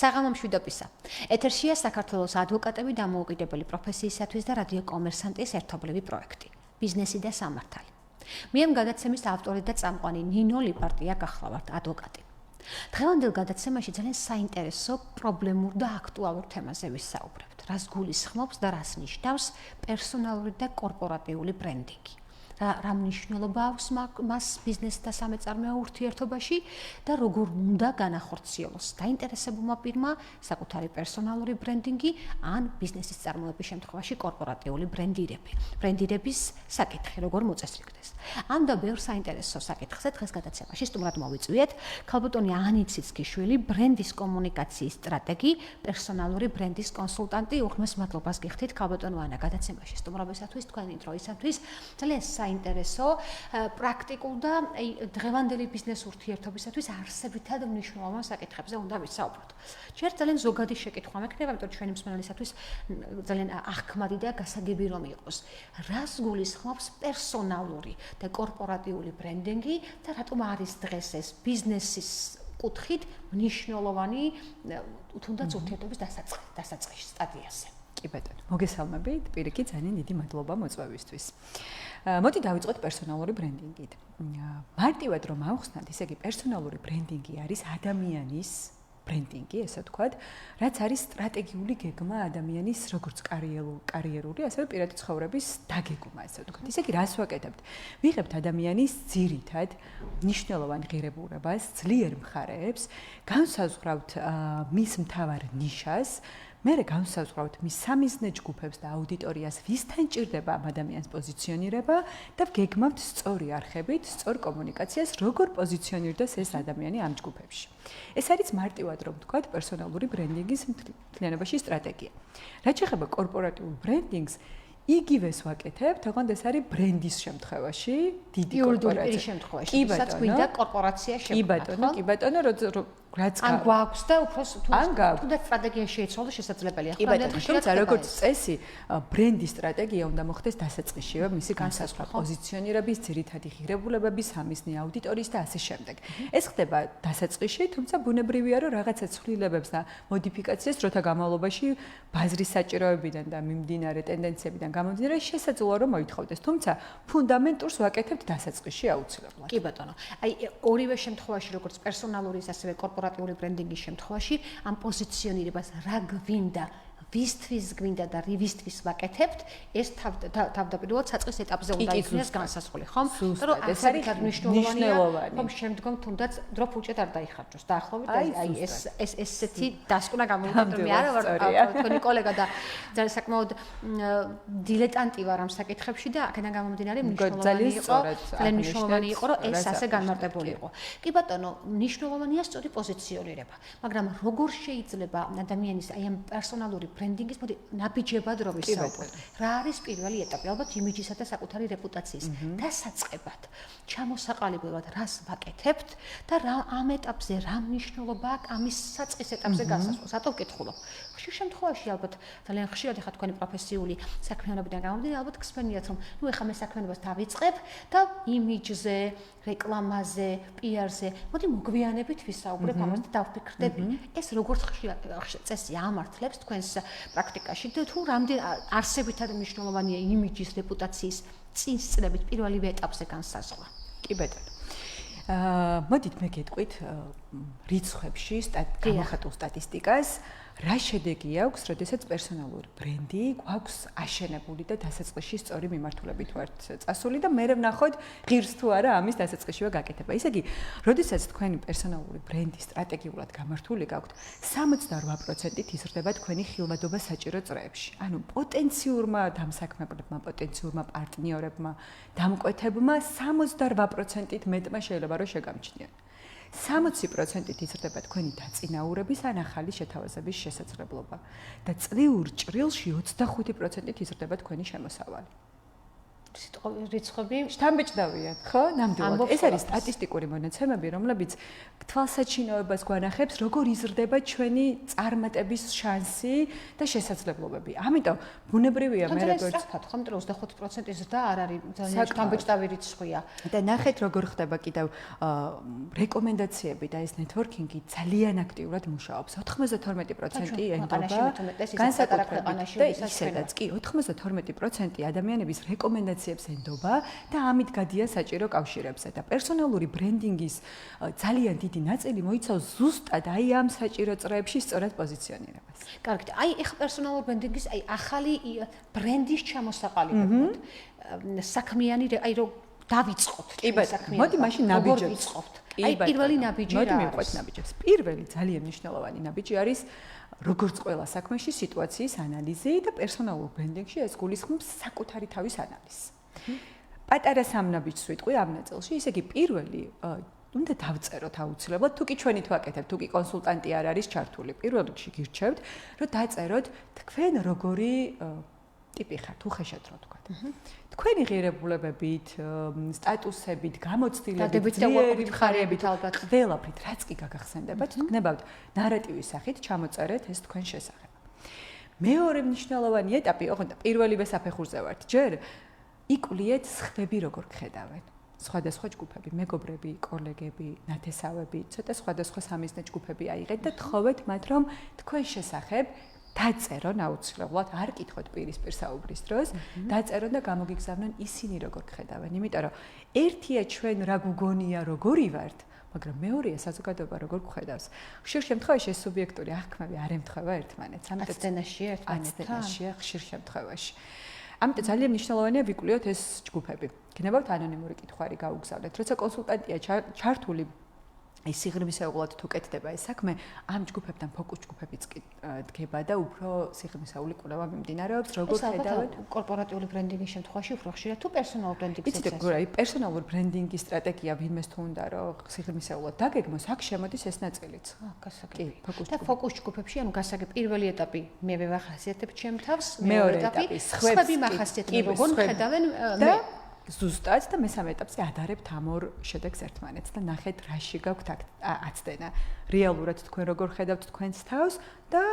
საღამო მშვიდობისა. ეთერშია საქართველოს ადვოკატები დამოუკიდებელი პროფესიისათვის და რადიო კომერსანტის ერთობლივი პროექტი. ბიზნესი და სამართალი. მე ამ გადაცემის ავტორი და წამყვანი ნინო ლიპარტია გახლავართ ადვოკატი. დღევანდელ გადაცემაში ძალიან საინტერესო, პრობლემურ და აქტუალურ თემაზე ვისაუბრებთ. რას გულისხმობს და რას ნიშნავს პერსონალური და კორპორატიული ბრენდინგი. რა მნიშვნელობა აქვს მას ბიზნეს და სამეწარმეო ურთიერთობაში და როგორ უნდა განახორციელოს დაინტერესებულმა პირმა საკუთარი პერსონალური ბრენდინგი ან ბიზნესის წარმოების შემთხვევაში კორპორატიული ბრენდირების საკითხი როგორ მოწესრიგდეს. ამ და ბევრ საინტერესო საკითხზე დღეს გადაცემაში სტუმრად მოვიწვიეთ ქალბატონი ანი ციცქიშვილი, ბრენდის კომუნიკაციის სტრატეგი, პერსონალური ბრენდის კონსულტანტი. უღრმეს მადლობას გიხდით ქალბატონო ანა გადაცემაში სტუმრობისათვის, თქვენი დროისათვის. ძალიან საინტერესო, პრაქტიკულ და დღევანდელი ბიზნეს ურთიერთობისათვის არსებითად მნიშვნელოვან საკითხებზე უნდა ვისაუბროთ. ჯერ ძალიან ზოგადი შეკითხვა მექნება, იმიტომ რომ ჩვენი მსმენელისათვის ძალიან აღქმადი და გასაგები რომ იყოს. რას გულისხმობს პერსონალური და კორპორატიული ბრენდინგი და რატომ არის დღეს ეს ბიზნესის კუთხით მნიშვნელოვანი თუნდაც ურთიერთობის დასაწყისში სტადიაზე. კი ბატონო, მოგესალმებით, პირიქით ძალიან დიდი მადლობა მოწვევისთვის. მოდი დავიწყოთ პერსონალური ბრენდინგით. მარტივად რომ ავხსნათ, ისე იგი პერსონალური ბრენდინგი არის ადამიანის ბრენდინგი, ესე ვთქვათ, რაც არის სტრატეგიული გეგმა ადამიანის როგორც კარიერული, ასევე პირადი ცხოვრების დაგეგმა, ესე ვთქვათ. ისე იგი რას ვაკეთებთ? ვიღებთ ადამიანის ძირითად მნიშვნელოვან ღირებულებას, ძლიერ მხარეებს, განსაზღვრავთ მის მთავარ ნიშას, მერე განსაზღვრავთ მის სამიზნე ჯგუფებს და აუდიტორიას, ვისთან ჭირდება ამ ადამიანის პოზიციონირება და გეგმავთ სწორი არხებით, სწორ კომუნიკაციას, როგორ პოზიციონირდეს ეს ადამიანი ამ ჯგუფებში. ეს არის მარტივად რომ ვთქვათ, პერსონალური ბრენდინგის მთლიანობაში სტრატეგია. რაც შეეხება კორპორატიულ ბრენდინგს, იგივეს ვაკეთებთ, თქო, ეს არის ბრენდის შემთხვევაში, დიდი კორპორაციის შემთხვევაში, სადაც გვინდა კორპორაცია შემოქმედება. კი ბატონო, რაც ან გვაქვს და უფრო თუნდაც სტრატეგია შეიცვალოს შესაძლებელია. კი ბატონო, თუმცა როგორც წესი, ბრენდის სტრატეგია უნდა მოხდეს დასაწყისშივე მისი განსაზღვრა, პოზიციონირების, ძირითადი ღირებულებების, სამიზნე აუდიტორიის და ასე შემდეგ. ეს ხდება დასაწყისში, თუმცა ბუნებრივია, რომ რაღაცა ცვლილებებს და მოდიფიკაციას დროთა განმავლობაში ბაზრის საჭიროებიდან და მიმდინარე ტენდენციებიდან გამომდინარე შესაძლოა რომ მოითხოვდეს, თუმცა ფუნდამენტურს ვაკეთებთ დასაწყისში აუცილებლად. კი ბატონო, აი ორივე შემთხვევაში, როგორც პერსონალურის, ასევე კორპორატიული ბრენდინგის შემთხვევაში, ამ პოზიციონირებას რა გვინდა, ვისთვის გვინდა და ვისთვის ვაკეთებთ, ეს თავდაპირველად საწყის ეტაპზე უნდა იქნეს განსაზღვრული, ხომ? რომ ეს არის მნიშვნელოვანია, ხომ შემდგომ თუნდაც დრო ფუჭეთ არ დაიხარჯოს. დაახლოებით აი ესეთი დასკვნა გამოვიდა, მე არა ვარ თქვენი კოლეგა და ძალიან საკმაოდ დილეტანტი ვარ ამ საკითხებში და აქედან გამომდინარე მნიშვნელოვანი იყო, რომ ეს ასე განმარტებული იყო. კი ბატონო, მნიშვნელოვანია სწორი პოზიციონირება, მაგრამ როგორ შეიძლება ადამიანის აი ამ პერსონალური ბრენდინგის მოდი ნაბიჯებად რომ ვისაუბროთ. რა არის პირველი ეტაპი? ალბათ იმიჯისა და საკუთარი რეპუტაციის დასაწყებად, ჩამოსაყალიბებლად რას ვაკეთებთ და რა ამ ეტაპზე რა მნიშვნელობა აქვს ამის საწყის ეტაპზე განსაზღვრას? რატო ვკითხულობ? ხშირ შემთხვევაში ალბათ ძალიან ხშირად ხა თქვენი პროფესიული საქმიანობიდან გამომდინარე, ალბათ გსმენიათ რომ ნუ ეხლა მე საქმიანობას დავიწყებ და იმიჯზე, რეკლამაზე, PR-ზე, მოდი მოგვიანებით ვისაუბრებ ამას და დავფიქრდები. ეს როგორც ხშირად წესი ამართლებს თქვენს პრაქტიკაში და თუ რამდენ არსებითად მნიშვნელოვანია იმიჯის, რეპუტაციის წინსწრებით პირველივე ეტაპზე განსაზღვრა. კი ბატონო. მოდით მე გეტყვით რიცხვებში გამოხატულ სტატისტიკას, რა შედეგი აქვს, როდესაც პერსონალური ბრენდი გვაქვს აშენებული და დასაწყისში სწორი მიმართულებით ვართ წასული და მე ვნახოთ ღირს თუ არა ამის დასაწყისშივე გაკეთება. ისე იგი, როდესაც თქვენი პერსონალური ბრენდი სტრატეგიულად გამართული გაქვთ, 68%-ით იზრდება თქვენი ხილვადობა საჭირო წრეებში. ანუ პოტენციურმა დამსაქმებლებმა, პოტენციურმა პარტნიორებმა, დამკვეთებმა 68%-ით მეტმა შეიძლება რომ შეგამჩნიონ. 60%-ით იზრდება თქვენი დაწინაურების ან ახალი შეთავაზების შესაძლებლობა და წლიურ ჭრილში 25%-ით იზრდება თქვენი შემოსავალი. რიცხვები შთამბეჭდავიან, ხო? ნამდვილად. ეს არის სტატისტიკური მონაცემები, რომლებიც თვალსაჩინოებას გვანახებს, როგორ იზრდება ჩვენი წარმატების შანსი და შესაძლებლობები. ამიტომ ბუნებრივია მე როგორც სწრაფად, ხო, მეტყვი 25% ზრდა არ არის ძალიან შთამბეჭდავი რიცხვია. და ნახეთ როგორ ხდება კიდევ რეკომენდაციები და ეს ნეტვორკინგი ძალიან აქტიურად მუშაობს. 92% ენდობა განსაკუთრებით და ისედაც კი 92% ადამიანების რეკომენდაციებს ენდობა და ამით გადიან საჭირო კავშირებზე და პერსონალური ბრენდინგის ძალიან დიდი ნაწილი მოიცავს ზუსტად აი ამ საჭირო წრეებში სწორად პოზიციონირებას. კარგი, აი ეხლა პერსონალური ბრენდინგის აი ახალი ბრენდის ჩამოსაყალიბებლად საქმიანი აი რომ დავიწყოთ საქმიანი. მოდი მაშინ ნაბიჯებს ვიწყობთ. აი პირველი ნაბიჯი რა არის? მოდი მივყვეთ ნაბიჯებს. პირველი ძალიან მნიშვნელოვანი ნაბიჯი არის როგორც ყველა საქმეში სიტუაციის ანალიზი და პერსონალურ ბრენდინგში ეს გულისხმობს საკუთარი თავის ანალიზს. პატარა სამ ნაბიჯს ვიტყვი ამ ნაწილში, ისე იგი პირველი უნდა დავწეროთ აუცილებლად, თუ კი ჩვენი თვაკეთებთ, თუ კი კონსულტანტი არ არის ჩართული. პირველ რიგში გირჩევთ, რომ დაწეროთ თქვენ როგორი ტიპი ხართ, უხეშად რო თქვა. თქვენი ღირებულებებით, სტატუსებით, გამოცდილებით, ძლიერი მხარეებით, ალბათ ყველაფრით, რაც კი გაგახსენდებათ, გნებავთ ნარატივის სახით ჩამოწერეთ ეს თქვენ შესახებ. მეორე მნიშვნელოვანი ეტაპი, ოღონდ პირველივე საფეხურზე ვართ, ჯერ იკვლიეთ სხვები როგორ გხედავენ. სხვადასხვა ჯგუფები, მეგობრები, კოლეგები, ნათესავები, ცოტა სხვადასხვა სამიზნე ჯგუფები აიღეთ და თხოვეთ მათ, რომ თქვენ შესახებ დაწერონ აუცილებლად, არ კითხოთ პირისპირ საუბრის დროს, დაწერონ და გამოგიგზავნონ ისინი როგორ გხედავენ, იმიტომ რომ ერთია ჩვენ რა გუგონია როგორი ვართ, მაგრამ მეორეა საზოგადოება როგორ გხედავს. ხშირ შემთხვევაში ეს სუბიექტური აღქმები არ ემთხვევა ერთმანეთს, ამიტომ აცდენაშია ერთმანეთთან. აცდენაშია ხშირ შემთხვევაში. ამიტომ ძალიან მნიშვნელოვანია ვიკვლიოთ ეს ჯგუფები. გნებავთ ანონიმური კითხვარი გაუგზავნეთ. როცა კონსულტანტია ჩართული ეს სიღრმისეულად თუ კეთდება ეს საქმე, ამ ჯგუფებთან ფოკუს ჯგუფებიც კი დგება და უფრო სიღრმისეული კვლევა მიმდინარეობს, როგორ ხედავთ კორპორატიული ბრენდინგის შემთხვევაში უფრო ხშირად თუ პერსონალურ ბრენდინგს იცით, გურაი, პერსონალურ ბრენდინგის სტრატეგია ვინმეს თუ უნდა რომ სიღრმისეულად დაგეგმოს, აქ შემოდის ეს ნაწილიც. გასაგები. და ფოკუს ჯგუფებში, ანუ გასაგები პირველი ეტაპი მე ვახასიათებ ჩემ თავს, მეორე ეტაპი სხვები მახასიათებენ როგორ ხედავენ და ზუსტად და მესამე ეტაპზე ადარებთ ამ ორ შედეგს ერთმანეთს და ნახეთ რაში გაქვთ აცდენა. რეალურად თქვენ როგორ ხედავთ თქვენს თავს და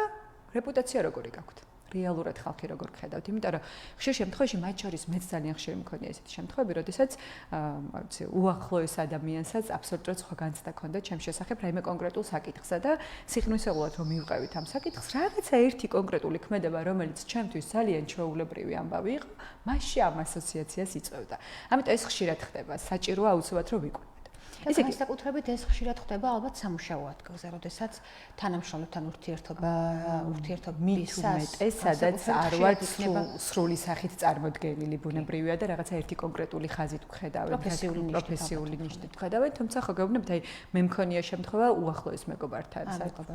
რეპუტაცია როგორი გაქვთ. რეალურად ხალხი როგორ გხედავთ, იმიტომ რომ ხშირ შემთხვევაში მათ შორის მეც ძალიან ხშირი მქონია ესეთი შემთხვევები, როდესაც ვიცი, უახლოეს ადამიანსაც აბსოლუტურად სხვა განცდა ჰქონდა ჩემს შესახებ რაიმე კონკრეტულ საკითხსა და სიღრმისეულად რომ მივყევით ამ საკითხს, რაღაცა ერთი კონკრეტული ქმედება, რომელიც ჩემთვის ძალიან ჩვეულებრივი ამბავი იყო, მასში ამ ასოციაციას იწვევდა. ამიტომ ეს ხშირად ხდება, საჭიროა აუცილებლად რომ ვიყვე. ესე იგი, საკუთრებით ეს ხშირად ხდება ალბათ სამუშაო ადგილზე, როდესაც თანამშრომლებთან ურთიერთობისას მეტეს, სადაც არ ვართ სრული სახით წარმოდგენილი, ბუნებრივია და რაღაცა ერთი კონკრეტული ხაზით ვხედავენ, პროფესიული ნიშნით ვხედავენ, თუმცა ხო გეუბნებთ, აი მე მქონია შემთხვევა უახლოეს მეგობართან,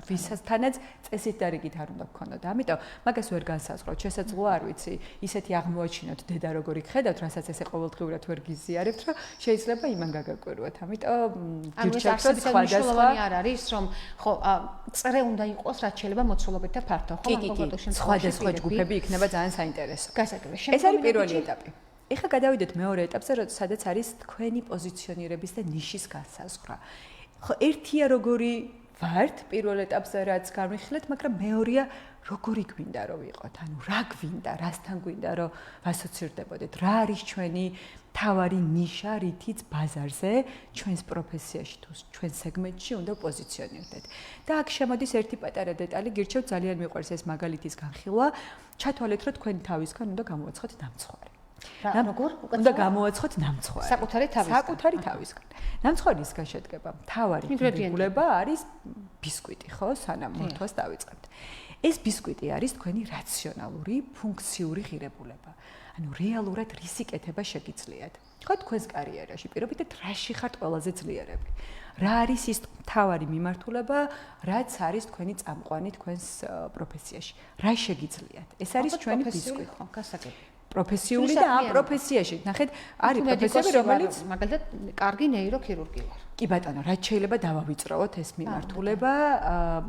ვისთანაც წესით და რიგით არ უნდა გქონოდა. ამიტომ მაგას ვერ განსაზღვრავთ, შესაძლოა არ ვიცი, ისეთი აღმოაჩინოთ დედა როგორი გხედავთ, რასაც ესე ყოველდღიურად ვერ გიზიარებთ, რომ შეიძლება იმან გაგაკვირვოთ. ამიტომ გირჩევთ სხვადასხვა არ არის რომ ხო წრე უნდა იყოს რაც შეიძლება მოცულობით და ფართო ხო ამ კონკრეტულ შემთხვევაში სხვადასხვა ჯგუფები იქნება ძალიან საინტერესო. გასაგები. ეს არის პირველი ეტაპი. ეხლა გადავიდეთ მეორე ეტაპზე, სადაც არის თქვენი პოზიციონირების და ნიშის განსაზღვრა. ხო ერთია როგორი ვართ პირველ ეტაპზე რაც განვიხილეთ, მაგრამ მეორეა როგორი გვინდა რომ ვიყოთ, ანუ რა გვინდა, რასთან გვინდა რომ ვასოცირდებოდეთ, რა არის ჩვენი თავარი ნიშა, რითიც ბაზარზე, ჩვენს პროფესიაში თუ ჩვენ სეგმენტში უნდა პოზიციონირდეთ. და აქ შემოდის ერთი პატარა დეტალი, გირჩევთ ძალიან მიყვარს ეს მაგალითის განხილვა, ჩათვალეთ რომ თქვენი თავისგან უნდა გამოვაცხოთ ნამცხვარი. როგორ? უნდა გამოვაცხოთ ნამცხვარი. საკუთარი თავისგან. ნამცხვარისგან შედგება მთავარი ღირებულება არის ბისკვიტი, ხო, სანამ მორთვას დავიწყებთ. ეს ბისკვიტი არის თქვენი რაციონალური, ფუნქციური ღირებულება. ანუ რეალურად რისი კეთება შეგიძლიათ. ხო თქვენს კარიერაში პირობითად რაში ხართ ყველაზე ძლიერები? რა არის ის მთავარი მიმართულება, რაც არის თქვენი წამყვანი თქვენს პროფესიაში? რა შეგიძლიათ? ეს არის ჩვენი ბისკვიტი. ხო, გასაგები. პროფესიული და ამ პროფესიაში, ნახეთ, არის პროფესიები, რომელიც მაგალითად კარგი ნეიროქირურგი ვარ. კი ბატონო, რაც შეიძლება დავავიწროვოთ ეს მიმართულება,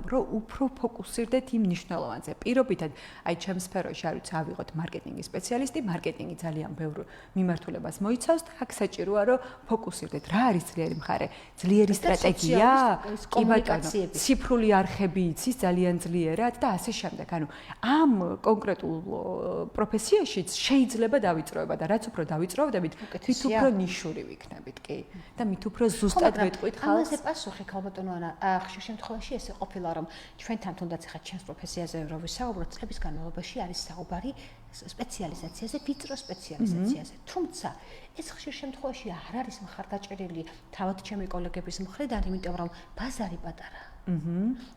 რომ უფრო ფოკუსირდეთ იმ მნიშვნელოვანზე. პირობითად, აი ჩემს სფეროში არ ვიცი, ავიღოთ მარკეტინგის სპეციალისტი, მარკეტინგი ძალიან ბევრ მიმართულებას მოიცავს და აქ საჭიროა, რომ ფოკუსირდეთ. რა არის ძლიერი მხარე? ძლიერი სტრატეგია, კომუნიკაციები, ციფრული არხები იცის ძალიან ძლიერად და ასე შემდეგ. ანუ ამ კონკრეტულ პროფესიაშიც შეიძლება დავიწროება და რაც უფრო დავიწროვდებით, მით უფრო ნიშური ვიქნებით, კი. და მით უფრო ზუსტად ვეტყვით ხალხს. ამაზე პასუხი ქალბატონო ანა, ხშირ შემთხვევაში ესე ყოფილა, რომ ჩვენთან თუნდაც ახლა ჩემს პროფესიაზე რო ვისაუბროთ, წლების განმავლობაში არის საუბარი სპეციალიზაციაზე, ვიწრო სპეციალიზაციაზე. თუმცა ეს ხშირ შემთხვევაში არ არის მხარდაჭერილი თავად ჩემი კოლეგების მხრიდან, იმიტომ რომ ბაზარი პატარაა.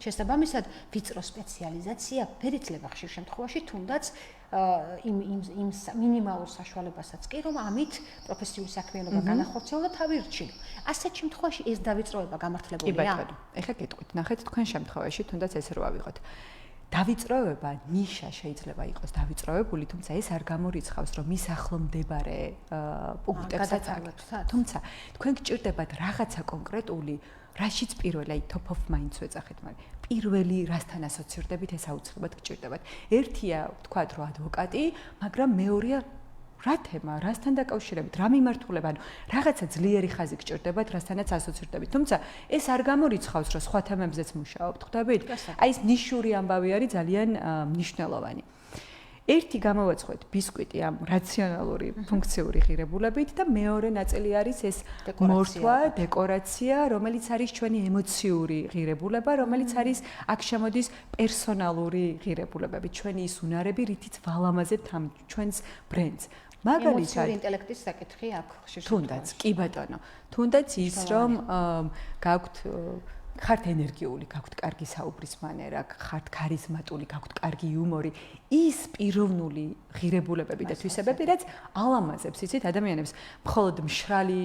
შესაბამისად, ვიწრო სპეციალიზაცია ვერ იძლევა ხშირ შემთხვევაში თუნდაც იმ მინიმალურ საშუალებასაც კი, რომ ამით პროფესიული საქმიანობა განახორციელო და თავი რჩინო. ასეთ შემთხვევაში ეს დავიწროება გამართლებულია? კი ბატონო, ეხლა გეტყვით, ნახეთ თქვენ შემთხვევაში თუნდაც ესე რო ავიღოთ. დავიწროება ნიშა შეიძლება იყოს დავიწროებული, თუმცა ეს არ გამორიცხავს, რომ ის ახლომდებარე პუნქტებსაც აღწევთ. თუმცა თქვენ გჭირდებათ რაღაცა კონკრეტული, რაშიც პირველი, აი top of mind ვეძახეთ, მაგრამ პირველი რასთან ასოცირდებით, ეს აუცილებლად გჭირდებათ. ერთია, ვთქვათ, რომ ადვოკატი, მაგრამ მეორეა რა თემა, რასთან დაკავშირებით, რა მიმართულება, ანუ რაღაცა ძლიერი ხაზი გჭირდებათ, რასთანაც ასოცირდებით. თუმცა ეს არ გამორიცხავს, რომ სხვა თემებზეც მუშაობთ, ხვდებით? აი ეს ნიშური ამბავი არის ძალიან მნიშვნელოვანი. ერთი გამოვაცხოთ ბისკვიტი ამ რაციონალური ფუნქციური ღირებულებით და მეორე ნაწილი არის ეს მორთვა, დეკორაცია, რომელიც არის ჩვენი ემოციური ღირებულება, რომელიც არის აქ შემოდის პერსონალური ღირებულებები, ჩვენი ის უნარები, რითიც ვალამაზებთ ამ ჩვენს ბრენდს. მაგალითად, ინტელექტის საკითხი აქ ხშირ თუნდაც, კი ბატონო, თუნდაც ის რომ გაქვთ ხართ ენერგიული, გაქვთ კარგი საუბრის მანერა, ხართ ქარიზმატული, გაქვთ კარგი იუმორი, ის პიროვნული ღირებულებები და თვისებები, რაც ალამაზებს იცით ადამიანებს, მხოლოდ მშრალი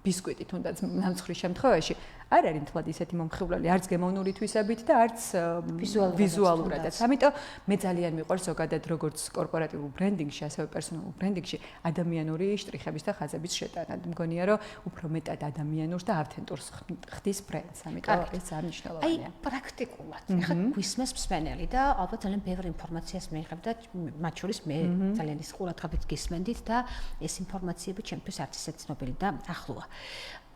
ბისკვიტი თუნდაც ნამცხვრის შემთხვევაში არ არის მთლად ისეთი მომხიბვლელი, არც გემოვნური თვისებით და არც ვიზუალურადაც. ამიტომ მე ძალიან მიყვარს ზოგადად როგორც კორპორატიულ ბრენდინგში, ასევე პერსონალურ ბრენდინგში ადამიანური შტრიხების და ხაზების შეტანა. მგონია, რომ უფრო მეტად ადამიანურს და ავთენტურს ხდის ბრენდს. ამიტომ ეს ძალიან მნიშვნელოვანია. აი, პრაქტიკულად. ეხლა გვისმენს მსმენელი და ალბათ ძალიან ბევრი ინფორმაციას მიიღებ და მათ შორის მე ძალიან ის ყურადღებით გისმენდით და ეს ინფორმაციები ჩემთვის არც ისე ცნობილი და ახლოა.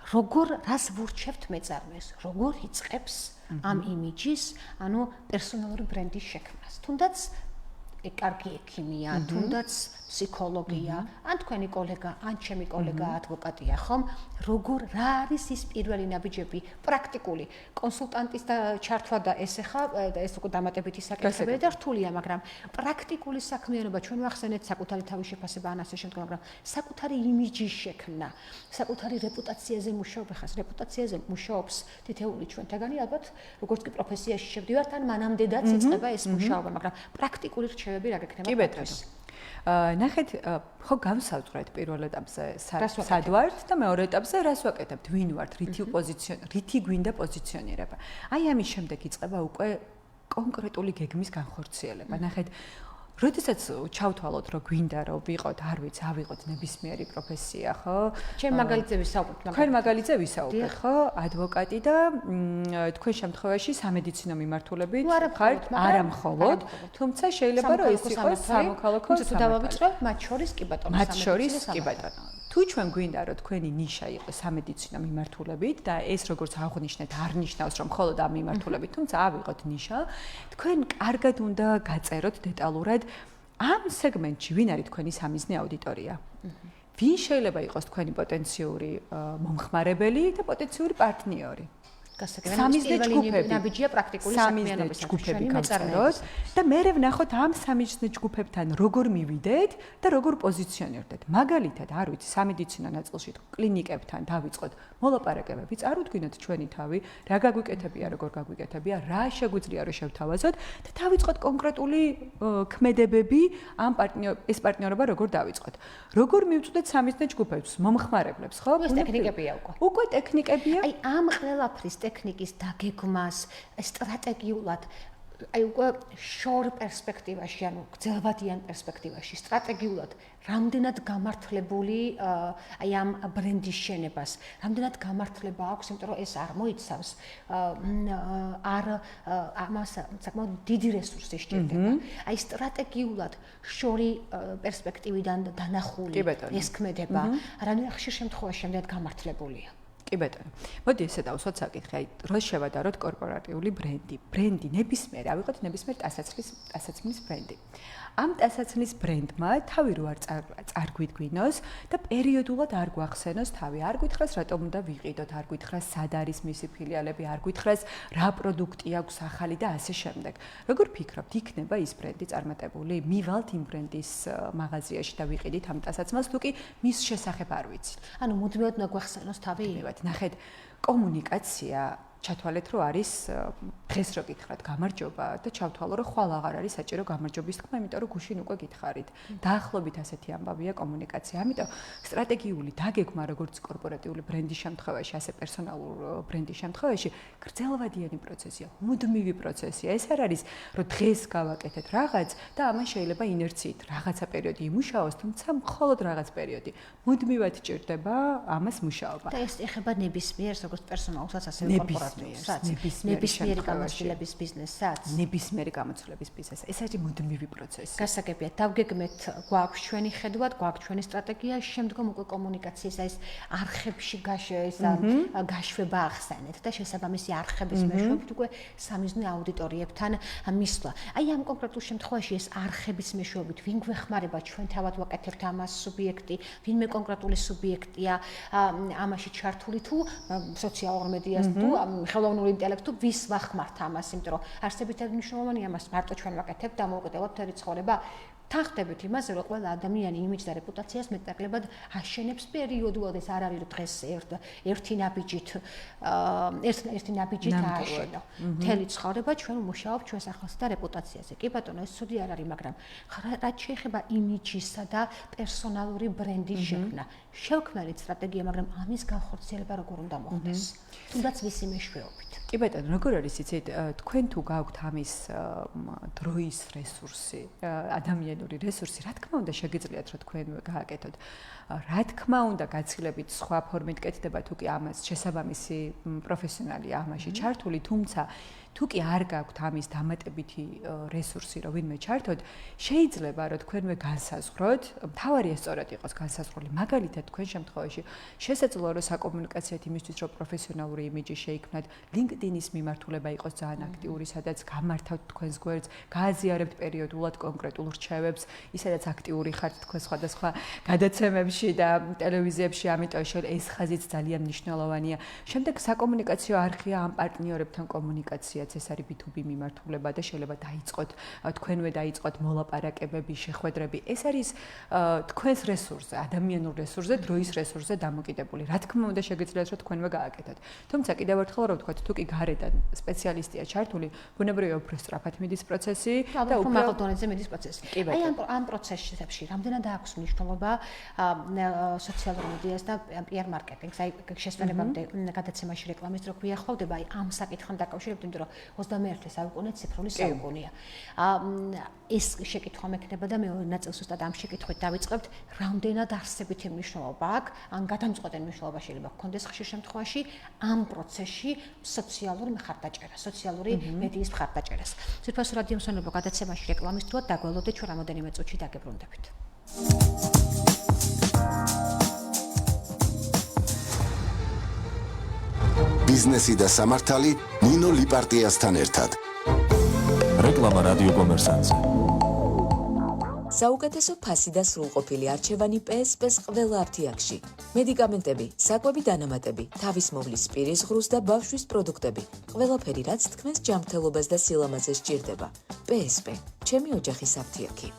როგორ რას ვურჩევთ მეწარმეს, როგორ იწყებს ამ იმიჯის, ანუ პერსონალური ბრენდის შექმნას. თუნდაც კარგი ექიმია, თუნდაც ფსიქოლოგია, ან თქვენი კოლეგა, ან ჩემი კოლეგა ადვოკატია, ხომ? როგორ რა არის ის პირველი ნაბიჯები, პრაქტიკული კონსულტანტის და ჩართვა და ეს ახლა ეს უკვე დამატებითი საკითხებია და რთულია, მაგრამ პრაქტიკული საქმიანობა ჩვენ ვახსენეთ საკუთარი თავის შეფასება ან ასე შემდეგ, მაგრამ საკუთარი იმიჯის შექმნა, საკუთარი რეპუტაციაზე მუშაობა, ხას რეპუტაციაზე მუშაობს თითეული ჩვენთაგანი, ალბათ როგორც კი პროფესიაში შევდივართ, ან მანამდეაც იწყება ეს მუშაობა, მაგრამ პრაქტიკული რჩევები რა გექნება? კი ბატონო. ნახეთ, ხო გავსავწრეთ პირველ ეტაპზე სად ვართ და მეორე ეტაპზე რას ვაკეთებთ, ვინ ვართ, რითი გვინდა პოზიციონირება. აი ამის შემდეგ იწყება უკვე კონკრეტული გეგმის განხორციელება. ნახეთ, როდესაც ჩავთვალოთ, რომ გვინდა რომ ვიყოთ, არ ვიცი, ავიღოთ ნებისმიერი პროფესია, ხო? ჩემ მაგალითზე ვისაუბრეთ, მაგრამ თქვენ მაგალითზე ვისაუბრეთ, ხო? ადვოკატი და თქვენ შემთხვევაში სამედიცინო მიმართულებით ხართ, არა მხოლოდ, თუმცა შეიძლება რომ ეს იყოს სამოქალაქო სამართალი. მათ შორის კი ბატონო, მათ შორის კი ბატონო. თუ ჩვენ გვინდა რომ თქვენი ნიშა იყოს სამედიცინო მიმართულებით და ეს როგორც აღვნიშნეთ, არ ნიშნავს რომ მხოლოდ ამ მიმართულებით, თუმცა ავიღოთ ნიშა, თქვენ კარგად უნდა გაწეროთ დეტალურად ამ სეგმენტში ვინ არის თქვენი სამიზნე აუდიტორია. ვინ შეიძლება იყოს თქვენი პოტენციური მომხმარებელი და პოტენციური პარტნიორი. სამიზნე ჯგუფები, ნაბიჯია პრაქტიკული საქმიანობის ჯგუფები გავწეროთ და მერე ვნახოთ ამ სამიზნე ჯგუფებთან როგორ მივიდეთ და როგორ პოზიციონირდეთ. მაგალითად, არ ვიცი, სამედიცინო ნაწილში კლინიკებთან დავიწყოთ მოლაპარაკებები, წარუდგინოთ ჩვენი თავი, რა გაგვიკეთებია, როგორ გაგვიკეთებია, რა შეგვიძლია რომ შევთავაზოთ და დავიწყოთ კონკრეტული ქმედებები ამ ეს პარტნიორობა როგორ დავიწყოთ. როგორ მივწვდეთ სამიზნე ჯგუფებს, მომხმარებლებს, ხო? ეს ტექნიკებია უკვე. უკვე ტექნიკებია. აი ამ ყველაფრის ტექნიკის დაგეგმას სტრატეგიულად აი უკვე შორ პერსპექტივაში, ანუ გრძელვადიან პერსპექტივაში, სტრატეგიულად რამდენად გამართლებული აი ამ ბრენდის შენებას, რამდენად გამართლება აქვს, იმიტომ რომ ეს არ მოიცავს ამას საკმაოდ დიდი რესურსი სჭირდება. აი სტრატეგიულად შორი პერსპექტივიდან დანახული ეს ქმედება, რამდენად ხშირ შემთხვევაში რამდენად გამართლებულია. კი ბატონო. მოდი ესე დავუსვათ საკითხი, აი როს შევადაროთ კორპორატიული ბრენდი. ბრენდი ნებისმიერ, ავიღოთ ნებისმიერ ტასაცმლის ბრენდი. ამ ტასაცმლის ბრენდმა თავი რო არ წარგვიდგინოს და პერიოდულად არ გვახსენოს თავი. არ გითხრას რატომ უნდა ვიყიდოთ, არ გითხრას სად არის მისი ფილიალები, არ გითხრას რა პროდუქტი აქვს ახალი და ასე შემდეგ. როგორ ფიქრობთ, იქნება ის ბრენდი წარმატებული? მივალთ იმ ბრენდის მაღაზიაში და ვიყიდით ამ ტასაცმელს, თუ კი მის შესახებ არ ვიცით. ანუ მუდმივად უნდა გვახსენოს თავი. ნახეთ, კომუნიკაცია ჩათვალეთ, რომ არის დღეს რო გითხრათ გამარჯობა და ჩავთვალო, რომ ხვალ აღარ არის საჭირო გამარჯობის თქმა, იმიტომ რომ გუშინ უკვე გითხარით. დაახლოებით ასეთი ამბავია კომუნიკაცია. ამიტომ სტრატეგიული დაგეგმა, როგორც კორპორატიული ბრენდის შემთხვევაში, ასე პერსონალურ ბრენდის შემთხვევაში, გრძელვადიანი პროცესია, მუდმივი პროცესია. ეს არ არის, რომ დღეს გავაკეთეთ რაღაც და ამან შეიძლება ინერციით რაღაცა პერიოდი იმუშაოს, თუმცა მხოლოდ რაღაც პერიოდი. მუდმივად ჭირდება ამას მუშაობა. და ეს ეხება ნებისმიერს, როგორც პერსონალსაც, ასევე კორპორატიულსაც, ნებისმიერი გამოცდილების ბიზნესსაც, ნებისმიერი გამოცდილების ბიზნესს. ეს არის მუდმივი პროცესი. გასაგებია, დავგეგმეთ, გვაქვს ჩვენი ხედვა, გვაქვს ჩვენი სტრატეგია, შემდგომ უკვე კომუნიკაციის ეს არხებში გაშვება ახსენეთ და შესაბამისი არხების მეშვეობით უკვე სამიზნე აუდიტორიებთან მისვლა. აი ამ კონკრეტულ შემთხვევაში ეს არხების მეშვეობით ვინ გვეხმარება, ჩვენ თავად ვაკეთებთ ამას სუბიექტი, ვინმე კონკრეტული სუბიექტია ამაში ჩართული თუ სოციალურ მედიას თუ ხელოვნურ ინტელექტს თუ ვის ვახმართ ამას, იმიტომ რომ არსებითად მნიშვნელოვანია ამას მარტო ჩვენ ვაკეთებთ და მოვუკეთებთ მთელი ცხოვრება. თანხდებით იმაზე, რომ ყველა ადამიანი იმიჯს და რეპუტაციას მეტნაკლებად აშენებს პერიოდულად, ეს არ არის რომ დღეს ერთი ნაბიჯით ააშენო. მთელი ცხოვრება ჩვენ ვმუშაობთ ჩვენს ახლოს და რეპუტაციაზე. კი ბატონო, ეს ცუდი არ არის, მაგრამ რაც შეეხება იმიჯისა და პერსონალური ბრენდის შექმნა, შევქმნით სტრატეგია, მაგრამ ამის განხორციელება როგორ უნდა მოხდეს? თუნდაც ვისი მეშვეობით. კი ბატონო, როგორ არის იცით, თქვენ თუ გაქვთ ამის დროის რესურსი, ადამიანური რესურსი, რა თქმა უნდა შეგიძლიათ რომ თქვენ გააკეთოთ. რა თქმა უნდა გაცილებით სხვა ფორმით კეთდება, თუ კი ამას შესაბამისი პროფესიონალი ამაში ჩართული, თუმცა თუ კი არ გაქვთ ამის დამატებითი რესურსი, რომ ვინმე ჩართოთ, შეიძლება რომ თქვენვე განსაზღვროთ, მთავარია სწორად იყოს განსაზღვრული. მაგალითად, თქვენ შემთხვევაში შესაძლოა რომ საკომუნიკაციოდ იმისთვის, რომ პროფესიონალური იმიჯი შეიქმნათ, LinkedIn-ის მიმართულება იყოს ძალიან აქტიური, სადაც გამართავთ თქვენს გვერდს, გააზიარებთ პერიოდულად კონკრეტულ რჩევებს, ისედაც აქტიური ხართ თქვენ სხვადასხვა გადაცემებში და ტელევიზიებში, ამიტომ ეს ხაზიც ძალიან მნიშვნელოვანია. შემდეგ საკომუნიკაციო არხია ამ პარტნიორებთან კომუნიკაცია. ეს არის B2B მიმართულება და შეიძლება დაიწყოთ თქვენვე დაიწყოთ მოლაპარაკებები, შეხვედრები. ეს არის თქვენს რესურსზე, ადამიანურ რესურსზე, დროის რესურსზე დამოკიდებული. რა თქმა უნდა შეგიძლიათ რომ თქვენვე გააკეთოთ. თუმცა კიდევ ერთხელ რომ ვთქვათ, თუ კი გარედან სპეციალისტია ჩართული, ბუნებრივია უფრო სწრაფად მიდის პროცესი და უფრო მაღალ დონეზე მიდის პროცესი. აი ამ პროცესებში რამდენად აქვს მნიშვნელობა სოციალურ მედიას და PR მარკეტინგს. აი შესვენებამდე გადაცემაში რეკლამის დრო გვიახლოვდება, აი ამ საკითხთან დაკავშირებით, იმიტომ რომ 21 საუკუნე ციფრული საუკუნეა. ეს შეკითხვა მექნება და მეორე ნაწილს უბრალოდ ამ შეკითხვით დავიწყებთ, რამდენად არსებითი მნიშვნელობა აქვს, ან გადამწყვეტი მნიშვნელობა შეიძლება გქონდეს ხშირ შემთხვევაში ამ პროცესში სოციალური მხარდაჭერა, სოციალური მედიის მხარდაჭერას. ციფროსო რადიო მსმენელო გადაცემაში რეკლამის დროა დაგველოდეთ, ჩვენ რამოდენიმე წუთში დაგებრუნდებით. ბიზნესი და სამართალი ნინო ლიპარტიასთან ერთად. რეკლამა რადიო კომერსანტზე. საუკეთესო ფასი და სრულყოფილი არჩევანი PSP-ს ყველა აფთიაქში. მედიკამენტები, საკვები დანამატები, თავის მოვლის პირის ღრუს და ბავშვის პროდუქტები. ყველაფერი, რაც თქვენს ჯანმრთელობას და სილამაზეს სჭირდება. PSP, ჩემი ოჯახის აფთიაქი.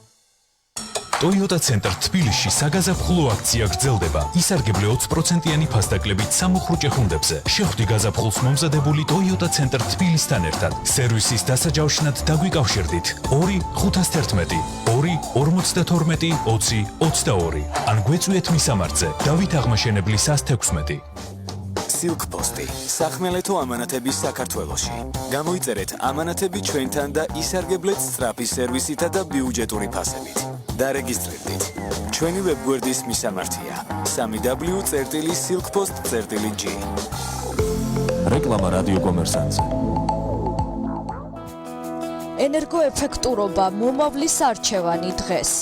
Toyota Center თბილისში საგაზაფხულო აქცია გრძელდება. ისარგებლე 20%-იანი ფასდაკლებით სამოხრუჭე ხუნდებზე. შეხვდი გაზაფხულს მომზადებული Toyota Center თბილისთან ერთად. სერვისის დასაჯავშნად დაგვიკავშირდით 2-511 2-52-20-22 ან გვეწვიეთ მისამართზე დავით აღმაშენებლის 116. Silk Post პოსტი. სახმელეთო ამანათების საქართველოში. გამოიწერეთ ამანათები ჩვენთან და ისარგებლეთ სწრაფი სერვისითა და ბიუჯეტური ფასებით. დარეგისტრირდით. ჩვენი ვებგვერდის მისამართია: www.silkpost.g. რეკლამა რადიო კომერსანტზე. ენერგოეფექტურობა მომავლის არჩევანი დღეს.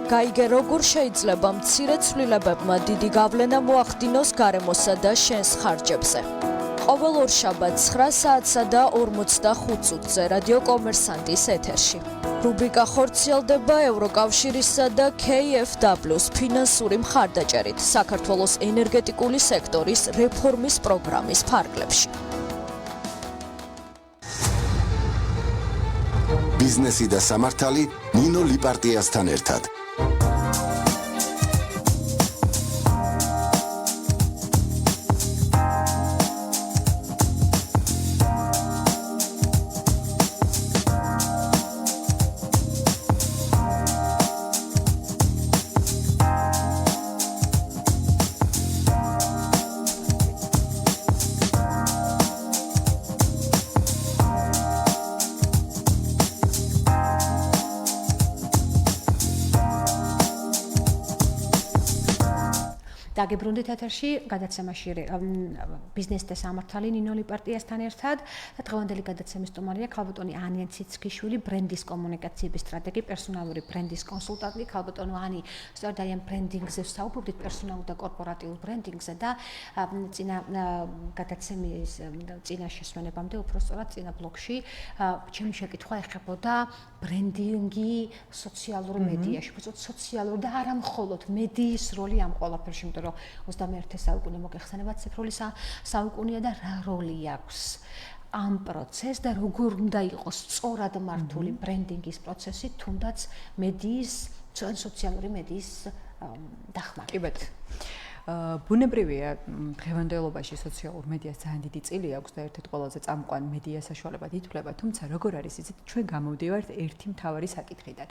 გაიგე როგორ შეიძლება მცირე ცვლილებებმა დიდი გავლენა მოახდინოს გარემოსა და შენს ხარჯებზე. ყოველ ორშაბათს 9 საათსა და 45 წუთზე რადიო კომერსანტის ეთერში. რუბრიკა ხორციელდება ევროკავშირისა და KfW-ს ფინანსური მხარდაჭერით საქართველოს ენერგეტიკული სექტორის რეფორმის პროგრამის ფარგლებში. ბიზნესი და სამართალი ნინო ლიპარტიასთან ერთად. დაგებრუნდით ეთერში გადაცემაში ბიზნესი და სამართალი ნინო ლიპარტიასთან ერთად და დღევანდელი გადაცემის სტუმარია ქალბატონი ანია ციცქიშვილი, ბრენდის კომუნიკაციების სტრატეგი, პერსონალური ბრენდის კონსულტანტი. ქალბატონო ანი, სწორედ აი ამ ბრენდინგზე ვსაუბრობთ, პერსონალურ და კორპორატიულ ბრენდინგზე და წინა გადაცემის წინა შესვენებამდე, უпростоრად წინა ბლოკში ჩემი შეკითხვა ეხებოდა ბრენდინგი სოციალურ მედიაში, უბრალოდ სოციალური და არა მხოლოდ მედიის როლი ამ ყველაფერში, იმიტომ რომ 21 საუკუნე მოგეხსენება ციფრული საუკუნეა და რა როლი აქვს ამ პროცესს და როგორ უნდა იყოს სწორად მართული ბრენდინგის პროცესი, თუნდაც მედიის, სოციალური მედიის დახმარებით. კი ბატონო. ბუნებრივია დღევანდელობაში სოციალურ მედიას ძალიან დიდი წილი აქვს და ერთ-ერთ ყველაზე წამყვან მედია საშუალებად ითვლება, თუმცა როგორ არის იცით, ჩვენ გამოვდივართ ერთი მთავარი საკითხიდან.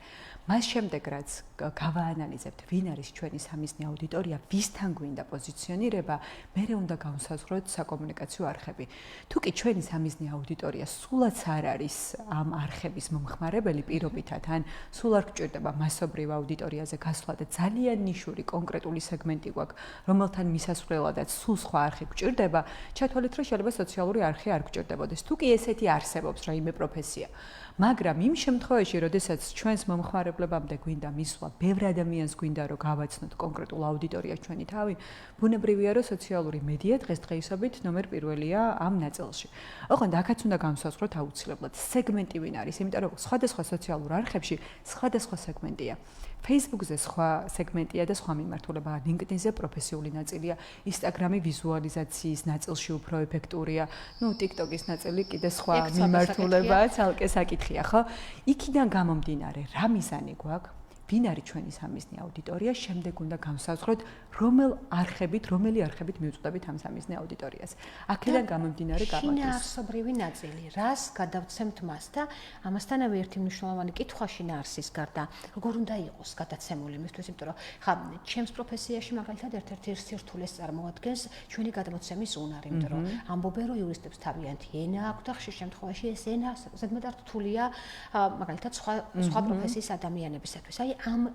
მას შემდეგ რაც გავაანალიზებთ, ვინ არის ჩვენი სამიზნე აუდიტორია, ვისთან გვინდა პოზიციონირება, მერე უნდა გავსაზღვროთ საკომუნიკაციო არხები. თუ კი ჩვენი სამიზნე აუდიტორია სულაც არ არის ამ არხების მომხმარებელი პირობითად, ან სულ არ გჭირდება მასობრივ აუდიტორიაზე გასვლა და ძალიან ნიშური კონკრეტული სეგმენტი გვაქვს, რომელთან მისასვლელადაც სულ სხვა არხი გჭირდება, ჩათვალეთ, რომ შეიძლება სოციალური არხი არ გჭირდებოდეს. თუ კი ესეთი არსებობს რაიმე პროფესია, მაგრამ იმ შემთხვევაში, როდესაც ჩვენს მომხმარებლებამდე გვინდა მისვლა, ბევრ ადამიანს გვინდა რომ გავაცნოთ კონკრეტულ აუდიტორიას ჩვენი თავი, ბუნებრივია, რომ სოციალური მედია დღესდღეობით ნომერ პირველია ამ ნაწილში. ოღონდ აქაც უნდა განსაზღვროთ აუცილებლად სეგმენტი ვინ არის, იმიტომ რომ სხვადასხვა სოციალურ არხებში სხვადასხვა სეგმენტია. Facebook-ზე სხვა სეგმენტია და სხვა მიმართულებაა, LinkedIn-ზე პროფესიული ნაწილია, Instagram-ი ვიზუალიზაციის ნაწილში უფრო ეფექტურია, TikTok-ის ნაწილი კიდე სხვა მიმართულებაა, ცალკე საკითხია, ხო? იქიდან გამომდინარე, რა მიზანი გვაქვს? ვინ არის ჩვენი სამიზნე აუდიტორია, შემდეგ უნდა განსაზღვროთ, რომელი არხებით მივწვდებით ამ სამიზნე აუდიტორიას. აქედან გამომდინარე გამოდის. შინაარსობრივი ნაწილი, რას გადავცემთ მას და ამასთანავე ერთი მნიშვნელოვანი კითხვა შინაარსის გარდა, როგორ უნდა იყოს გადაცემული მისთვის, იმიტომ რომ ხა ჩემს პროფესიაში მაგალითად ერთ-ერთი სირთულეს წარმოადგენს ჩვენი გადმოცემის უნარი, იმიტომ რომ ამბობენ, რომ იურისტებს თავიანთი ენა აქვს და ხშირ შემთხვევაში ეს ენა ზედმეტად რთულია მაგალითად სხვა პროფესიის ადამიანებისათვის. აი ამ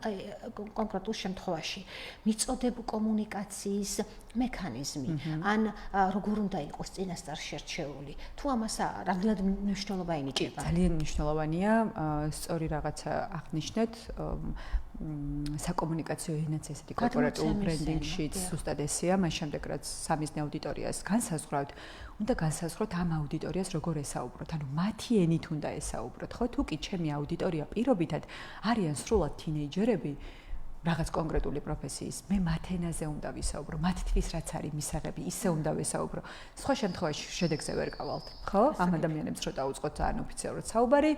კონკრეტულ შემთხვევაში მიწოდებულ კომუნიკაციის მექანიზმი, ან როგორ უნდა იყოს წინასწარ შერჩეული, თუ ამას რამდენად მნიშვნელობა ენიჭება? ძალიან მნიშვნელოვანია, სწორი რაღაცა აღნიშნეთ, საკომუნიკაციო ენაც ესეთი კორპორატიულ ბრენდინგშიც ზუსტად ესეა, მას შემდეგ რაც სამიზნე აუდიტორიას განსაზღვრავთ, უნდა განსაზღვროთ ამ აუდიტორიას როგორ ესაუბროთ, ანუ მათი ენით უნდა ესაუბროთ, ხო? თუ კი ჩემი აუდიტორია პირობითად არიან სრულად თინეიჯერები, რაღაც კონკრეტული პროფესიის, მე მათ ენაზე უნდა ვისაუბრო, მათთვის რაც არის მისაღები, ისე უნდა ვისაუბრო. სხვა შემთხვევაში შედეგზე ვერ გავალთ, ხო? ამ ადამიანებს რო დაუწყოთ ძალიან ოფიციალურად საუბარი,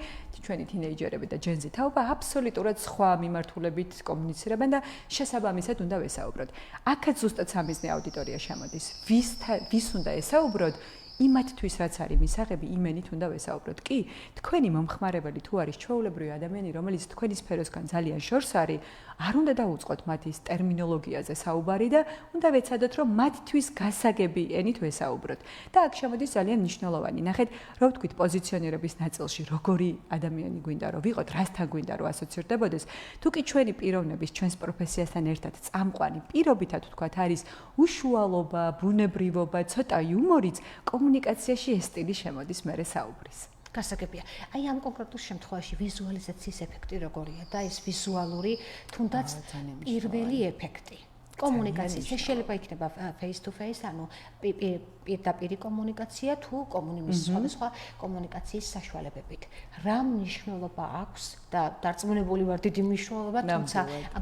ჩვენი თინეიჯერები და ჯენზი თაობა აბსოლუტურად სხვა მიმართულებით კომუნიცირებენ და შესაბამისად უნდა ვესაუბროთ. აქაც ზუსტად სამიზნე აუდიტორია შემოდის. ვის უნდა ესაუბროთ? იმათთვის რაც არის მისაღები, იმენით უნდა ვესაუბროთ. კი, თქვენი მომხმარებელი თუ არის ჩვეულებრივი ადამიანი, რომელიც თქვენი სფეროსგან ძალიან შორს არის, არ უნდა დაუწყოთ მათ ის ტერმინოლოგიაზე საუბარი და უნდა ვეცადოთ, რომ მათთვის გასაგები ენით ვესაუბროთ. და აქ შემოდის ძალიან მნიშვნელოვანი. ნახეთ, რო ვთქვით პოზიციონირების ნაწილში, როგორი ადამიანი გვინდა რომ ვიყოთ, რასთან გვინდა რომ ასოცირდებოდეს, თუ კი ჩვენი პიროვნების, ჩვენს პროფესიასთან ერთად წამყვანი პირობითად ვთქვათ, არის უშუალობა, ბუნებრივობა, ცოტა იუმორიც, კომუნიკაციაში ეს სტილი შემოდის მერე საუბრის. გასაგებია. აი ამ კონკრეტულ შემთხვევაში ვიზუალიზაციის ეფექტი როგორია და ეს ვიზუალური თუნდაც პირველი ეფექტი. კომუნიკაციის ეს შეიძლება იქნება face to face, ანუ პირდაპირი კომუნიკაცია თუ სხვადასხვა კომუნიკაციის საშუალებებით. რა მნიშვნელობა აქვს და დარწმუნებული ვარ დიდი მნიშვნელობა, თუმცა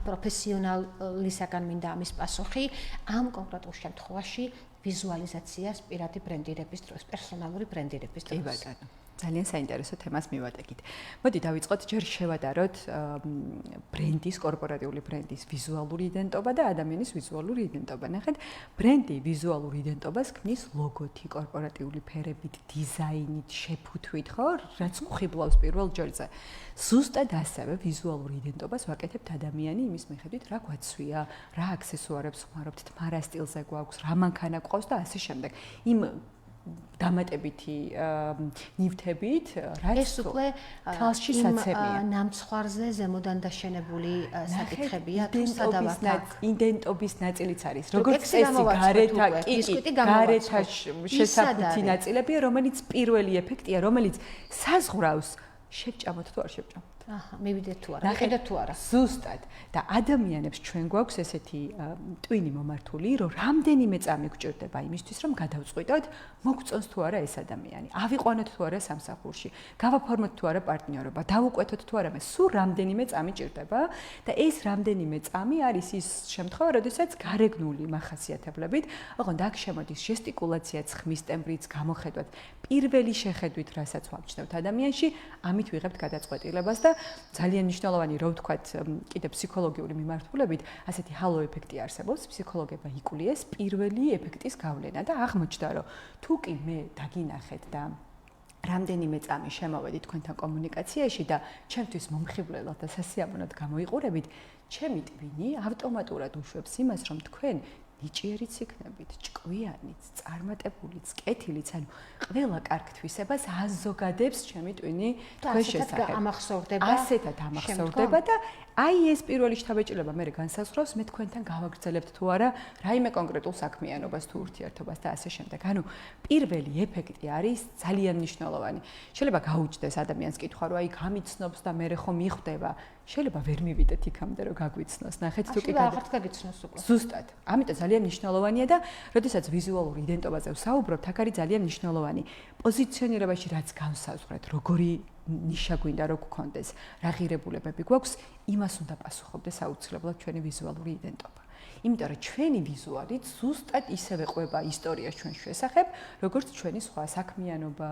პროფესიონალისაგან მინდა ამის პასუხი ამ კონკრეტულ შემთხვევაში ვიზუალიზაციას პირადი ბრენდირების დროს, პერსონალური ბრენდირების დროს. კი ბატონო. ძალიან საინტერესო თემას მივატეკით. მოდი დავიწყოთ ჯერ შევადაროთ ბრენდის, კორპორატიული ბრენდის ვიზუალური იდენტობა და ადამიანის ვიზუალური იდენტობა. ნახეთ, ბრენდი ვიზუალურ იდენტობას ქმნის ლოგოთი, კორპორატიული ფერებით, დიზაინით, შეფუთვით, ხო? რაც ხიბლავს პირველ ჯერზე. ზუსტად ასევე ვიზუალურ იდენტობას ვაკეთებთ ადამიანი იმის მიხედვით, რა გვაცვია, რა აქსესუარებს ხმარობთ, თმა რა სტილზე გვაქვს, რა მანქანა გვყავს და ასე შემდეგ. იმ დამატებითი ნივთებით, რაც ეს უკვე თვალში საცემია. ნამცხვარზე ზემოდან დაშენებული საკითხებია თუ სადავართ. იდენტობის ნაწილიც არის. როგორც წესი, გარეთა შესაფუთი ნაწილებია, რომელიც პირველი ეფექტია, რომელიც საზღვრავს შევჭამოთ თუ არ შევჭამოთ. აჰა, მივიდეთ თუ არა, მივიდეთ თუ არა. ზუსტად. და ადამიანებს ჩვენ გვაქვს ესეთი ტვინი მომართული, რომ რამდენიმე წამი გვჭირდება იმისთვის, რომ გადავწყვიტოთ, მოგწონს თუ არა ეს ადამიანი, ავიყვანოთ თუ არა სამსახურში, გავაფორმოთ თუ არა პარტნიორობა, დავუკვეთოთ თუ არა, სულ რამდენიმე წამი ჭირდება და ეს რამდენიმე წამი არის ის შემთხვევა, როდესაც გარეგნული მახასიათებლებით, ოღონდ აქ შემოდის ჟესტიკულაციაც, ხმის ტემბრიც, გამოხედვათ, პირველი შეხედვით, რასაც ვამჩნევთ ადამიანში, ამით ვიღებთ გადაწყვეტილებას და ძალიან მნიშვნელოვანი რო ვთქვათ, კიდე ფსიქოლოგიური მიმართულებით, ასეთი ჰალო ეფექტი არსებობს, ფსიქოლოგებმა იკულიეს პირველი ეფექტის გავლენა და აღმოჩნდა, რომ თუ კი მე დაგინახეთ და რამდენიმე წამი შემოვედი თქვენთან კომუნიკაციაში და ჩემთვის მომხიბვლელად და სასიამოვნოდ გამოიყურებით, ჩემი ტვინი ავტომატურად უშვებს იმას, რომ თქვენ ნიჭიერიც იქნებით, ჭკვიანიც, წარმატებულიც, კეთილიც, ანუ ყველა კარგ თვისებას აზოგადებს ჩემი ტვინი თქვენ შესახებ. ასეთად ამახსოვრდება და აი ეს პირველი შთაბეჭდილება მე განსაზღვრავს, მე თქვენთან გავაგრძელებთ თუ არა რაიმე კონკრეტულ საქმიანობას თუ ურთიერთობას და ასე შემდეგ. ანუ პირველი ეფექტი არის ძალიან მნიშვნელოვანი. შეიძლება გაუჩნდეს ადამიანს კითხვა, რომ აი გამიცნობს და მე ხომ მიხვდება. შეიძლება ვერ მივიდეთ იქამდე, რომ გაგვიცნოს. ნახეთ თუ კი აღარ გაგიცნოს უკვე. ზუსტად. ამიტომ ძალიან მნიშვნელოვანია და როდესაც ვიზუალურ იდენტობაზე ვსაუბრობთ, აქ არის ძალიან მნიშვნელოვანი პოზიციონირებაში რაც განსაზღვრეთ, როგორი ნიშა გვინდა რომ გქონდეს, რა ღირებულებები გვაქვს, იმას უნდა პასუხობდეს აუცილებლად ჩვენი ვიზუალური იდენტობა. იმიტომ რომ ჩვენი ვიზუალით ზუსტად ისევე ყვება ისტორიას ჩვენ შესახებ, როგორც ჩვენი სხვა საქმიანობა,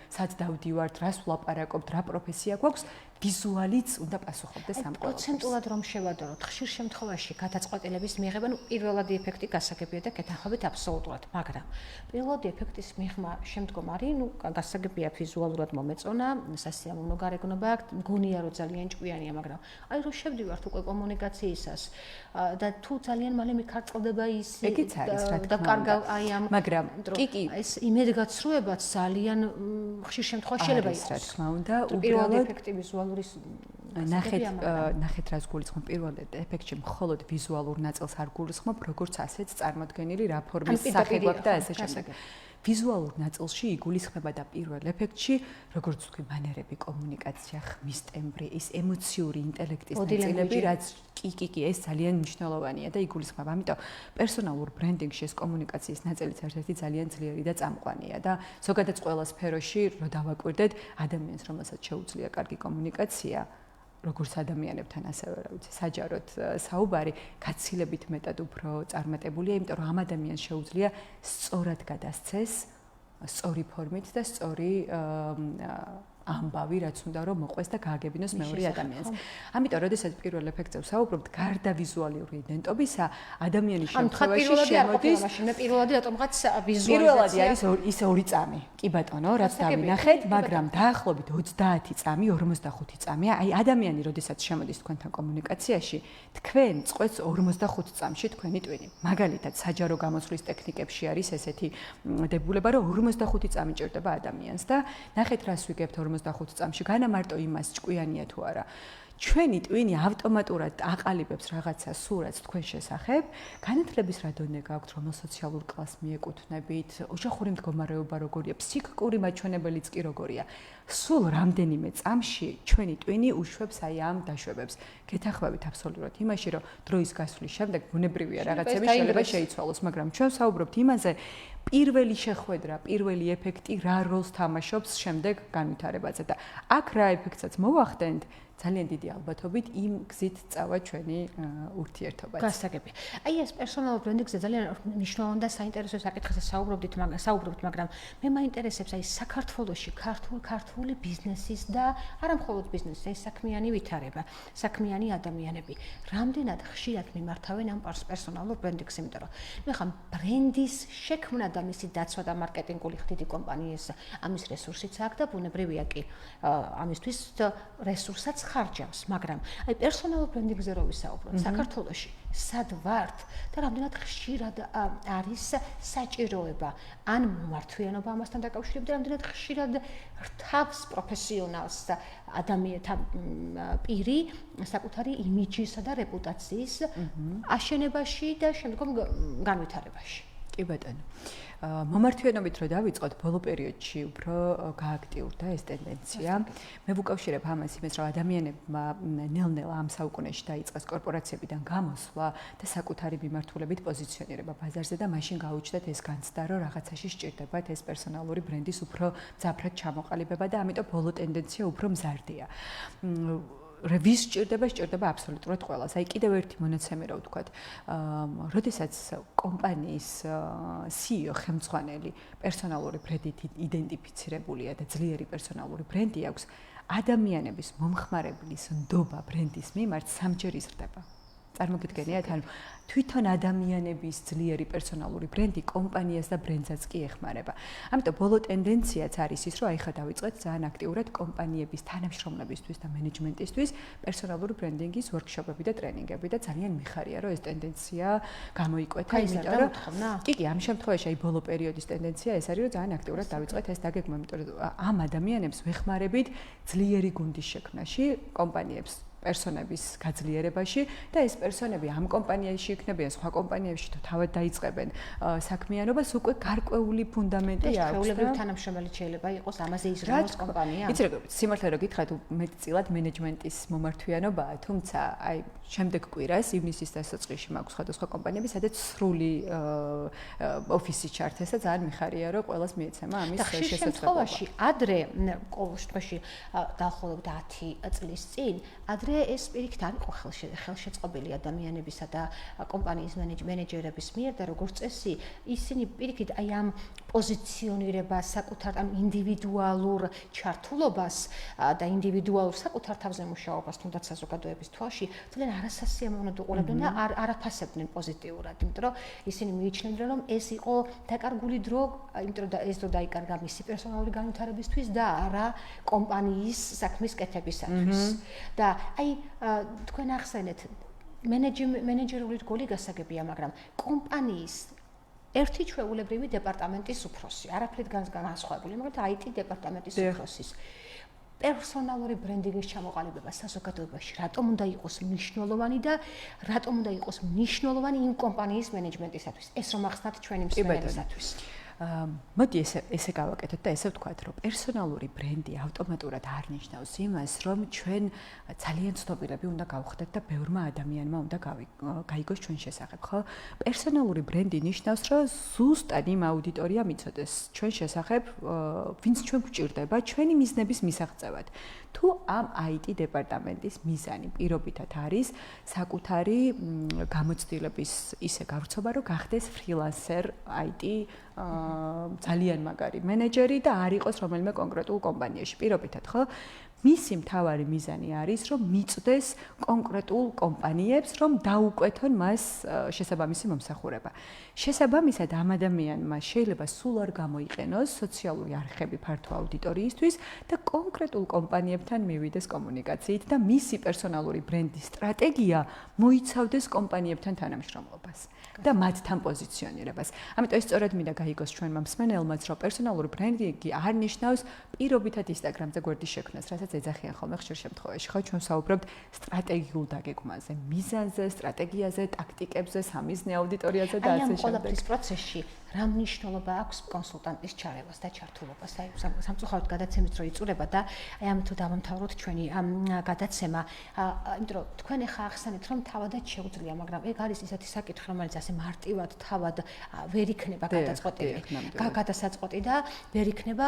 სად დავდივართ, რას ვლაპარაკობთ, რა პროფესია გვაქვს, ვიზუალიც უნდა პასუხობდეს ამ ყველაფერს. პროცენტულად რომ შევადაროთ, ხშირ შემთხვევაში გადაწყვეტილების მიღება, პირველადი ეფექტი გასაგებია და კეთახობით აბსოლუტურად, მაგრამ პირველადი ეფექტის მიღმა შემდგომ არის, გასაგებია ვიზუალურად მომეწონა, სასიამოვნო გარეგნობა აქვს, მგონია რომ ძალიან ჭკვიანია, მაგრამ აი რომ შევდივართ უკვე კომუნიკაციისას და თუ ძალიან მალე მიქარწყლდება ის და კარგავ აი ამ მაგრამ კი ეს იმედგაცრუებაც ძალიან ხშირ შემთხვევაში შეიძლება იყოს რა თქმა უნდა უბრალოდ ეფექტი ვიზუალური ნახეთ რას გულისხმობ პირველ ეფექტში მხოლოდ ვიზუალურ ნაწილს არ გულისხმობ როგორც ასეც წარმოდგენილი რა ფორმის სახე გვაქვს და ასე შემდეგ ვიზუალურ ნაწილში იგულისხმება და პირველ ეფექტში როგორც ვთქვი მანერები კომუნიკაცია ხმის ტემბრი ის ემოციური ინტელექტის ნაწილები რაც კი ეს ძალიან მნიშვნელოვანია და იგულისხმება ამიტომ პერსონალურ ბრენდინგში ეს კომუნიკაციის ნაწილიც ერთ-ერთი ძალიან ძლიერი და წამყვანია და ზოგადად ყველა სფეროში რო დავაკვირდეთ ადამიანს რომელსაც შეუძლია კარგი კომუნიკაცია როგორც ადამიანებთან ასევე რა ვიცი საჯაროდ საუბარი გაცილებით მეტად უფრო წარმატებულია იმიტომ რომ ამ ადამიანს შეუძლია სწორად გადასცეს სწორი ფორმით და სწორი ამბავი, რაც უნდა რომ მოყვეს და გააგებინოს მეორე ადამიანს. ამიტომ, როდესაც პირველ ეფექტზე ვსაუბრობთ, გარდა ვიზუალური იდენტობისა, ადამიანის შემთხვევაში შემოდის მე პირველად რატომღაც პირველადი არის ის 2 წამი. კი ბატონო, რაც დავინახეთ, მაგრამ დაახლოებით 30 წამი, 45 წამია. აი ადამიანი, როდესაც შემოდის თქვენთან კომუნიკაციაში, თქვენ წყვეტს 45 წამში თქვენი ტვინი. მაგალითად, საჯარო გამოსვლის ტექნიკებში არის ესეთი დებულება, რომ 45 წამი ჭირდება ადამიანს და ნახეთ, რას ვიგებთ 45 წამში. განა მარტო იმას ჭკვიანია თუ არა. ჩვენი ტვინი ავტომატურად აყალიბებს რაღაცა სურათს თქვენ შესახებ, განათლების რა დონე გაქვთ, რომელ სოციალურ კლასს მიეკუთვნებით, ოჯახური მდგომარეობა როგორია, ფსიქიკური მაჩვენებელიც კი როგორია. სულ რამდენიმე წამში ჩვენი ტვინი უშვებს აი ამ დაშვებებს. გეთანხმებით აბსოლუტურად იმაში, რომ დროის გასვლის შემდეგ ბუნებრივია რაღაცები შეიძლება შეიცვალოს, მაგრამ ჩვენ ვსაუბრობთ იმაზე, პირველი შეხვედრა, პირველი ეფექტი რა როლს თამაშობს შემდეგ განვითარებაზე და აქ რა ეფექტსაც მოვახდენთ, ძალიან დიდი ალბათობით იმ გზით წავა ჩვენი ურთიერთობაც. გასაგები. აი ეს პერსონალურ ბრენდინგზე ძალიან მნიშვნელოვანი და საინტერესო საკითხზე საუბრობთ, მაგრამ მე მაინტერესებს აი საქართველოში ქართული ბიზნესის და არა მხოლოდ ბიზნესის, აი საქმიანი ვითარება, საქმიანი ადამიანები რამდენად ხშირად მიმართავენ ამ პერსონალურ ბრენდინგს, იმიტომ რომ მე ხომ ბრენდის შექმნა და მისი დაცვა და მარკეტინგული ხდიდი კომპანიის ამის რესურსიც აქვს და ბუნებრივია კი ამისთვის რესურსაც ხარჯავს, მაგრამ აი პერსონალურ ბრენდინგზე რო ვისაუბროთ, საქართველოში სად ვართ და რამდენად ხშირად არის საჭიროება ან მმართველობა ამასთან დაკავშირებით და რამდენად ხშირად რთავს პროფესიონალს ადამიანთა პირი საკუთარი იმიჯისა და რეპუტაციის აშენებაში და შემდგომ განვითარებაში. კი ბატონო. მომართვიანობით რო დავიწყოთ, ბოლო პერიოდში უფრო გააქტიურდა ეს ტენდენცია. მე ვუკავშირებ ამას იმას, რომ ადამიანებმა ნელ-ნელა ამ საუკუნეში დაიწყეს კორპორაციებიდან გამოსვლა და საკუთარი მიმართულებით პოზიციონირება ბაზარზე და მაშინ გაუჩნდათ ეს განცდა, რომ რაღაცაში სჭირდებათ ეს პერსონალური ბრენდის უფრო მძაფრად ჩამოყალიბება და ამიტომ ბოლო ტენდენცია უფრო მზარდია. ვის სჭირდება აბსოლუტურად ყველას. აი კიდევ ერთი მონაცემი რა ვთქვათ. როდესაც კომპანიის CEO ხელმძღვანელი პერსონალური ბრენდით იდენტიფიცირებულია და ძლიერი პერსონალური ბრენდი აქვს, ადამიანების მომხმარებლის ნდობა ბრენდის მიმართ სამჯერ იზრდება. წარმოგიდგენიათ, ანუ თვითონ ადამიანების ძლიერი პერსონალური ბრენდი კომპანიას და ბრენდსაც კი ეხმარება. ამიტომ ბოლო ტენდენციაც არის ის, რომ აი ხა დავიწყეთ ძალიან აქტიურად კომპანიების თანამშრომლებისთვის და მენეჯმენტისთვის პერსონალური ბრენდინგის ვორქშოპები და ტრენინგები და ძალიან მიხარია, რომ ეს ტენდენცია გამოიკვეთა, იმიტომ რომ კი, ამ შემთხვევაში აი ბოლო პერიოდის ტენდენცია ეს არის, რომ ძალიან აქტიურად დავიწყეთ ეს დაგეგმა, იმიტომ რომ ამ ადამიანებს ვეხმარებით ძლიერი გუნდის შექმნაში, კომპანიებს პერსონების გაძლიერებაში და ეს პერსონები ამ კომპანიაში იქნებიან, სხვა კომპანიებში თუ თავად დაიწყებენ საქმიანობას, უკვე გარკვეული ფუნდამენტი აქვს. ჩვეულებრივ თანამშრომელი შეიძლება იყოს ამაზე იზრუნოს კომპანია. იცი როგორ, სიმართლე რომ გითხრათ, მეტწილად მენეჯმენტის მომართვიანობაა, თუმცა აი შემდეგ კვირას ივნისის დასაწყისში მაქვს სხვადასხვა კომპანიები, სადაც სრული ოფისი ჩართეს და ძალიან მიხარია, რომ ყველას მიეცემა ამის შესაძლებლობა. ადრე ყოველ შემთხვევაში დაახლოებით 10 წლის წინ, ადრე ეს პირიქით არ იყო ხელშეწყობილი ადამიანებისა და კომპანიის მენეჯერების მიერ და როგორც წესი, ისინი პირიქით აი ამ პოზიციონირებას, საკუთარ ამ ინდივიდუალურ ჩართულობას და ინდივიდუალურ საკუთარ თავზე მუშაობას, თუნდაც საზოგადოების თვალში, ძალიან არასასიამოვნოდ უყურებდნენ და არაფასებდნენ პოზიტიურად, იმიტომ რომ ისინი მიიჩნევდნენ, რომ ეს იყო დაკარგული დრო, იმიტომ რომ ეს დრო დაიკარგა მისი პერსონალური განვითარებისთვის და არა კომპანიის საქმის კეთებისათვის. და აი თქვენ ახსენეთ მენეჯერული რგოლი გასაგებია, მაგრამ კომპანიის ერთი ჩვეულებრივი დეპარტამენტის უფროსი, არაფრით განსხვავებული, მაგრამ IT დეპარტამენტის უფროსის პერსონალური ბრენდინგის ჩამოყალიბება საზოგადოებაში რატომ უნდა იყოს მნიშვნელოვანი და რატომ უნდა იყოს მნიშვნელოვანი იმ კომპანიის მენეჯმენტისათვის, ეს რომ ახსნათ ჩვენი მსმენელისათვის. მოდი ესე გავაკეთოთ და ესე ვთქვათ, რომ პერსონალური ბრენდი ავტომატურად არ ნიშნავს იმას, რომ ჩვენ ძალიან ცნობილები უნდა გავხდეთ და ბევრმა ადამიანმა უნდა გაიგოს ჩვენ შესახებ, ხო? პერსონალური ბრენდი ნიშნავს, რომ ზუსტად იმ აუდიტორიამ იცოდეს ჩვენ შესახებ, ვინც ჩვენ გვჭირდება ჩვენი მიზნების მისაღწევად. თუ ამ IT დეპარტამენტის მიზანი პირობითად არის საკუთარი გამოცდილების ისე გავრცობა, რომ გახდეს ფრილანსერ IT ძალიან მაგარი მენეჯერი და არ იყოს რომელიმე კონკრეტულ კომპანიაში. პირობითად, ხო? მისი მთავარი მიზანი არის, რომ მიწვდეს კონკრეტულ კომპანიებს, რომ დაუკვეთონ მას შესაბამისი მომსახურება. შესაბამისად, ამ ადამიანმა შეიძლება სულ არ გამოიყენოს სოციალური არხები ფართო აუდიტორიისთვის და კონკრეტულ კომპანიებთან მივიდეს კომუნიკაციით და მისი პერსონალური ბრენდის სტრატეგია მოიცავდეს კომპანიებთან თანამშრომლობას და მათთან პოზიციონირებას. ამიტომ ეს სწორედ მინდა გაიგოს ჩვენმა მსმენელმაც, რომ პერსონალური ბრენდინგი არ ნიშნავს პირობითად Instagram-ზე გვერდის შექმნას, რასაც ეძახიან ხოლმე ხშირ შემთხვევაში. ხო, ჩვენ საუბრობთ სტრატეგიულ დაგეგმვაზე, მიზანზე, სტრატეგიაზე, ტაქტიკებზე, სამიზნე აუდიტორიაზე და ასე შემდეგ. ყოველთვის პროცესში რა მნიშვნელობა აქვს კონსულტანტის ჩარევას და ჩართულობას? აი სამწუხაროდ გადაცემის დრო იწურება და აი ამ თუ დავამთავროთ ჩვენი გადაცემა, იმიტომ რომ თქვენ ახლა ახსენეთ, რომ თავადაც შეუძლია, მაგრამ ეგ არის ისეთი საკითხი, რომელიც ასე მარტივად თავად ვერ იქნება გადასაწყვეტი და ვერ იქნება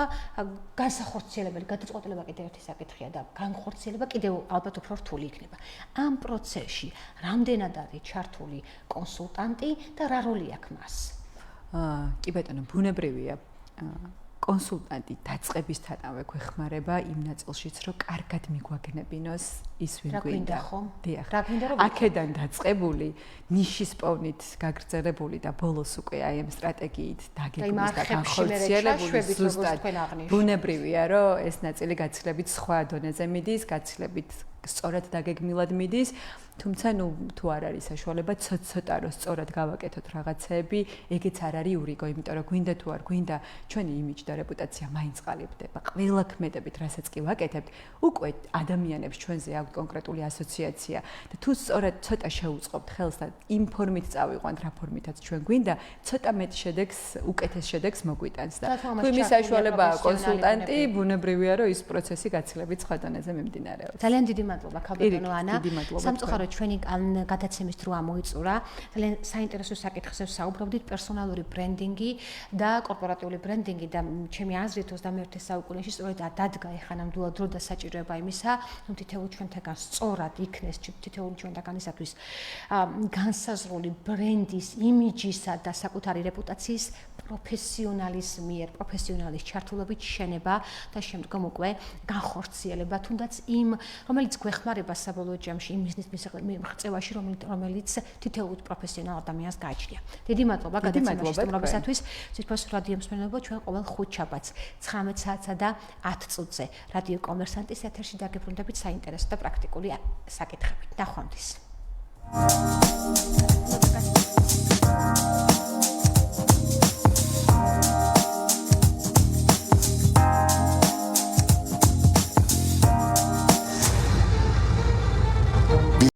განსახორციელებელი. გადაწყვეტილება კიდევ ერთი საკითხია და განხორციელება კიდევ ალბათ უფრო რთული იქნება. ამ პროცესში რამდენად არის ჩართული კონსულტანტი და რა როლი აქვს მას? კი ბატონო, ბუნებრივია. კონსულტანტი დაწყებისთანავე გვეხმარება იმ ნაწილშიც, რომ კარგად მიგვაგნებინოს ის ვინ გვინდა. რა გვინდა რომ აქედან დაწყებული, ნიშის პოვნით გაგრძელებული და ბოლოს უკვე აი ამ სტრატეგიით დაგეგმვის და განხორციელებული ზუსტად ბუნებრივია, რომ ეს ნაწილი გაცილებით სხვა დონეზე მიდის, გაცილებით სწორად დაგეგმილად მიდის. თუმცა თუ არ არის საშუალება ცოტ-ცოტა რომ სწორად გავაკეთოთ რაღაცეები, ეგეც არ არის ურიგო, იმიტომ რომ გვინდა თუ არ გვინდა, ჩვენი იმიჯი და რეპუტაცია მაინც ყალიბდება. ყველა ქმედებით, რასაც კი ვაკეთებთ, უკვე ადამიანებს ჩვენზე აქვს კონკრეტული ასოციაცია და თუ სწორად ცოტა შეუწყობთ ხელს და იმ ფორმით წავიყვანთ, რა ფორმითაც ჩვენ გვინდა, ცოტა მეტ შედეგს, უკეთეს შედეგს მოგვიტანს და თუ იმის საშუალება კონსულტანტი, ბუნებრივია რომ ის პროცესი გაცილებით სხვა დონეზე მიმდინარეობს. ძალიან დიდი მადლობა ქალბატონო ანა. სამწუხაროდ ჩვენი გადაცემის დრო ამოიწურა. ძალიან საინტერესო საკითხებზე საუბრობდით, პერსონალური ბრენდინგი და კორპორატიული ბრენდინგი და ჩემი აზრით 21 საუკუნეში სწორედ დადგა ეხლა ნამდვილად დრო და საჭიროება იმისა, რომ თითოეული ჩვენთაგან სწორად იქნეს თითოეული ჩვენთაგანისათვის განსაზღვრული ბრენდის, იმიჯისა და საკუთარი რეპუტაციის პროფესიონალის მიერ, პროფესიონალის ჩართულობით შენება და შემდგომ უკვე განხორციელება, თუნდაც იმ, რომელიც გვეხმარება საბოლოო ჯამში იმ მიზნის მიღწევაში, რომელიც თითოეულ პროფესიონალ ადამიანს გააჩნია. დიდი მადლობა გადაცემაში სტუმრობისათვის. ძირფოს რადიო მსმენელებო, ჩვენ ყოველ ხუთშაბათს 19 საათსა და 10 წუთზე რადიო კომერსანტის ეთერში დაგებრუნდებით საინტერესო და პრაქტიკული საკითხებით. ნახვამდის.